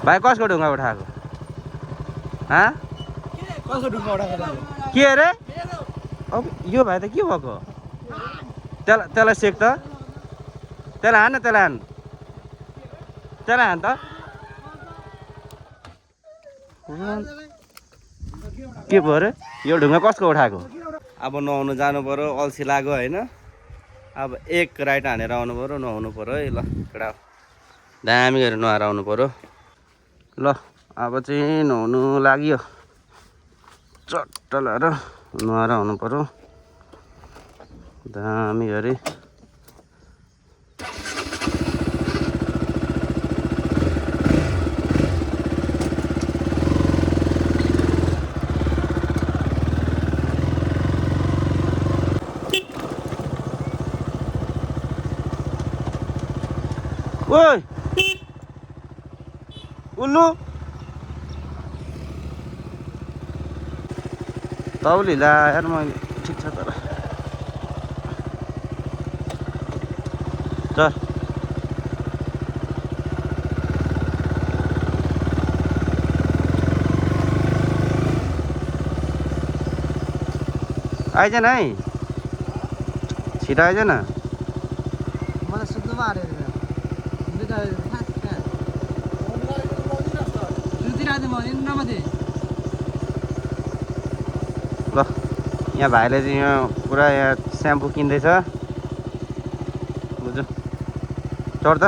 भाइ कसको ढुङ्गा उठाएको के अरे अब यो भाइ त के भएको त्यसलाई सेक त त्यसलाई हान हान त के भयो अरे यो ढुङ्गा कसको उठाएको अब नुहाउनु जानु पर्यो अल्छी लाग्यो होइन अब एक राइट हानेर आउनु पर्यो नुहाउनु पर्यो है ल केटा दामी गरेर नुहाएर आउनु पर्यो ल अब चाहिँ नुहाउनु लाग्यो चट्ट लगाएर नुहाएर आउनु पर्यो दामी गरी ओइ उल्लु तौली ला यार मैले ठिक छ तर चल आइज न है छिटो आइज न मलाई सुत्नु आएर ल यहाँ भाइले चाहिँ यहाँ पुरा यहाँ स्याम्पू किन्दैछ बुझ्यो चढ त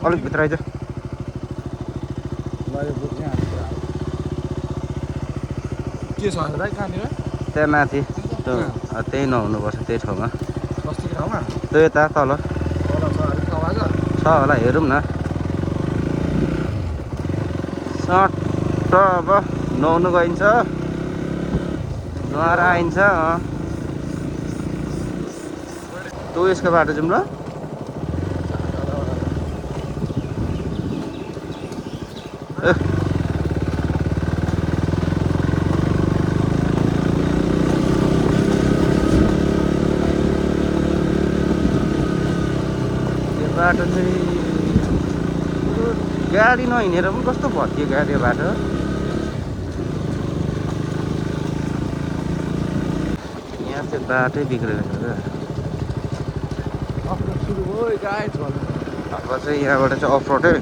अलिक भित्र आइज के छ कहाँनिर त्यहाँ माथि त्यही नहुनुपर्छ त्यही ठाउँमा त्यो यता तल छ होला हेरौँ न सट्ट अब नुहाउनु गइन्छ नुहाएर आइन्छ तँ यसको बाटो जाउँ ल यो बाटो चाहिँ गाडी नहिँडेर पनि कस्तो भत्कियो गाडी बाटो यहाँ चाहिँ बाटै बिग्रेको छ अब चाहिँ यहाँबाट चाहिँ अफ रोडै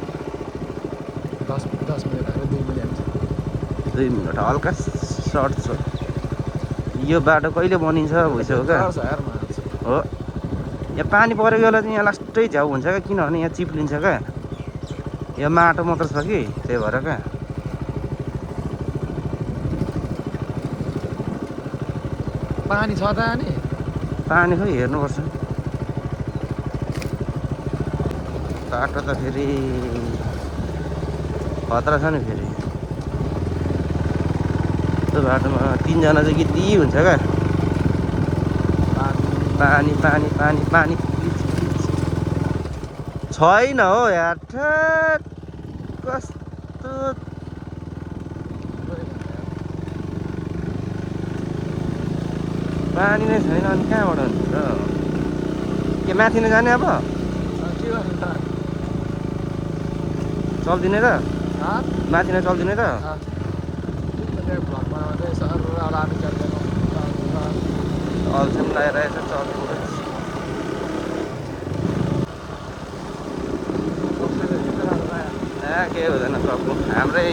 2 मिनट हल्का सर्ट छ यो बाटो कहिले बनिन्छ भइसक्यो क्या हो यहाँ पानी परेको बेला चाहिँ यहाँ लास्टै झ्याउ हुन्छ क्या किनभने यहाँ चिप्लिन्छ क्या यो माटो मात्र छ कि त्यही भएर क्या पानी छ त नि पानी खै हेर्नुपर्छ बाटो त फेरि खतरा छ नि फेरि त्यो बाटोमा 3 जना चाहिँ गिद्दी हुन्छ क्या पानी पानी पानी पानी छैन हो यार कस्तो पानी नै छैन अनि कहाँबाट हुन्छ के माथि नै जाने अब चल्दिने र माथि नै चल्दिने र अल्छिम लगाइरहेछ चल्दिने केही हुँदैन सक्नु हाम्रै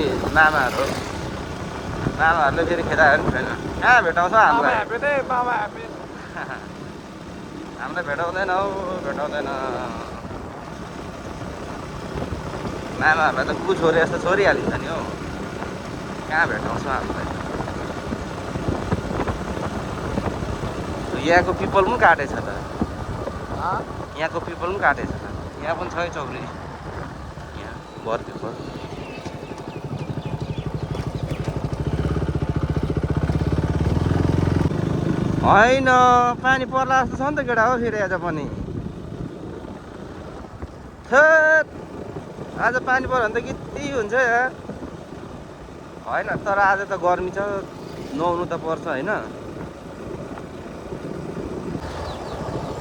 मामाहरूले फेरि खेदाहरू पनि छैन कहाँ भेटाउँछ हामीलाई हामीलाई भेटाउँदैन हौ भेटाउँदैन मामाहरूलाई त कु छोरी जस्तो छोरिहालिन्छ नि हौ कहाँ भेटाउँछ हामीलाई यहाँको पिपल पनि काटेछ त यहाँको पिपल पनि काटेछ त यहाँ पनि छ है चौरी यहाँ बर पिपल होइन पानी पर्ला जस्तो छ नि त केटा हो फेरि आज पनि थेट आज पानी पर्यो भने त के हुन्छ यार होइन तर आज त गर्मी छ नुहाउनु त पर्छ होइन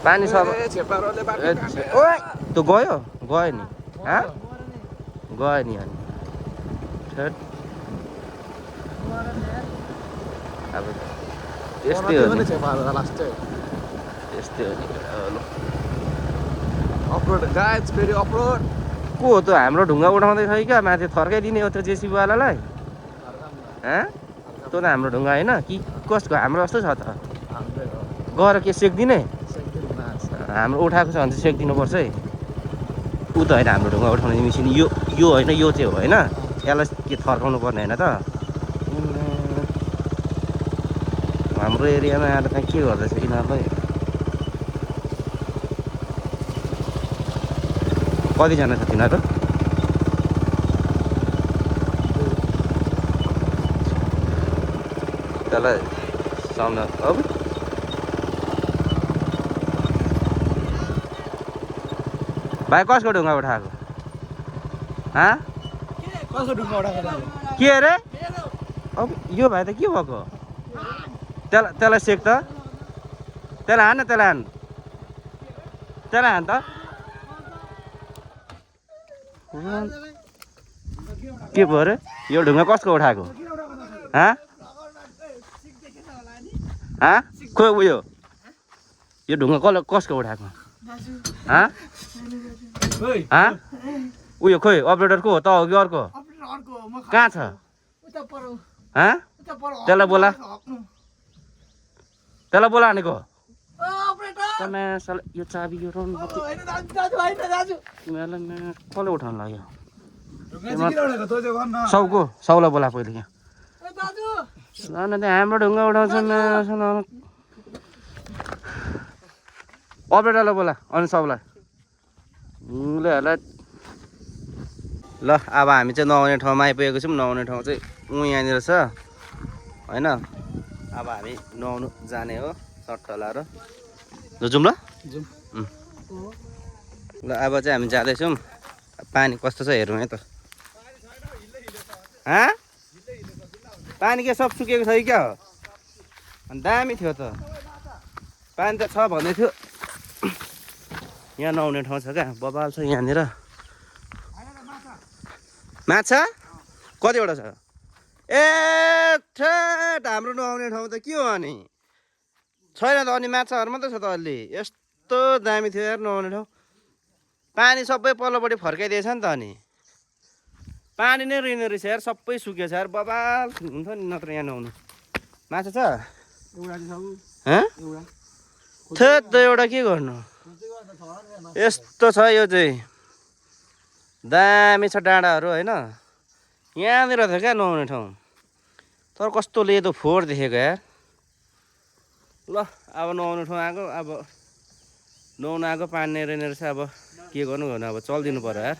पानी सब त्यो गयो नि गयो नि अनि ठेट अब यस्तै हो नि यस्तै हो नि ल अपलोड गाइज फेरि अपलोड को हो त हाम्रो ढुङ्गा उठाउँदै छ क्या माथि थर्काइदिने हो त्यो जेसीबीवालालाई तँ त हाम्रो ढुङ्गा होइन कि कसको हाम्रो जस्तो छ त गएर के सेकिदिने हाम्रो उठाएको छ भने चाहिँ सेकिदिनुपर्छ है ऊ त होइन हाम्रो ढुङ्गा उठाउने मिसिन यो होइन यो चाहिँ हो होइन यसलाई के थर्काउनु पर्ने होइन त हाम्रो एरियामा आएर त्यहाँ के गर्दैछ यिनीहरूलाई कतिजना छ तिनीहरू त्यसलाई सामना अब भाइ कसको ढुङ्गा उठाएको कसको ढुङ्गा उठाएको के अरे अब यो भाइ त के भएको त्यसलाई सेक त त्यसलाई हान न त्यसलाई हान त के भयो अरे यो ढुङ्गा कसको उठाएको खोइ उयो यो ढुङ्गा कसको उठाएको उयो खोइ अपरेटरको हो त हो कि अर्को कहाँ छ त्यसलाई बोला भनेको यो चाबी यो कसले उठाउनु लाग्यो साउलाई बोला पहिले यहाँ त्यहाँ हाम्रो ढुङ्गा उठाउँछ अपरेटरलाई बोला अनि साउलाई ल अब हामी चाहिँ नआउने ठाउँमा आइपुगेको छौँ नआउने ठाउँ चाहिँ यहाँनिर छ होइन अब हामी नुहाउनु जाने हो सट्ट लाएर जाउँ ल ल अब चाहिँ हामी जाँदैछौँ पानी कस्तो छ हेरौँ है त पानी के सब सुकेको छ कि क्या हो अनि दामी थियो त पानी त छ भन्दै थियो यहाँ नुहाउने ठाउँ छ क्या बबाल छ यहाँनिर माछा कतिवटा छ ए ठेट हाम्रो नुहाउने ठाउँ त के हो अनि छैन त अनि माछाहरू मात्रै छ त अलि यस्तो दामी थियो यार नुहाउने ठाउँ पानी सबै पल्लोपट्टि फर्काइदिएछ नि त अनि पानी नै रहेन रहेछ यार सबै सुकेछ यार बबाल हुन्छ नि नत्र यहाँ नुहाउनु माछा छ थेट त एउटा के गर्नु यस्तो छ यो चाहिँ दामी छ डाँडाहरू होइन यहाँनिर थियो क्या नुहाउने ठाउँ तर कस्तो लेदो फोहोर देखेको यार ल अब नुहाउने ठाउँ आएको अब नुहाउनु आएको पानी नै रहेन रहेछ अब के गर्नु अब चलिदिनु पर्यो यार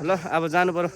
ल अब जानु पर्यो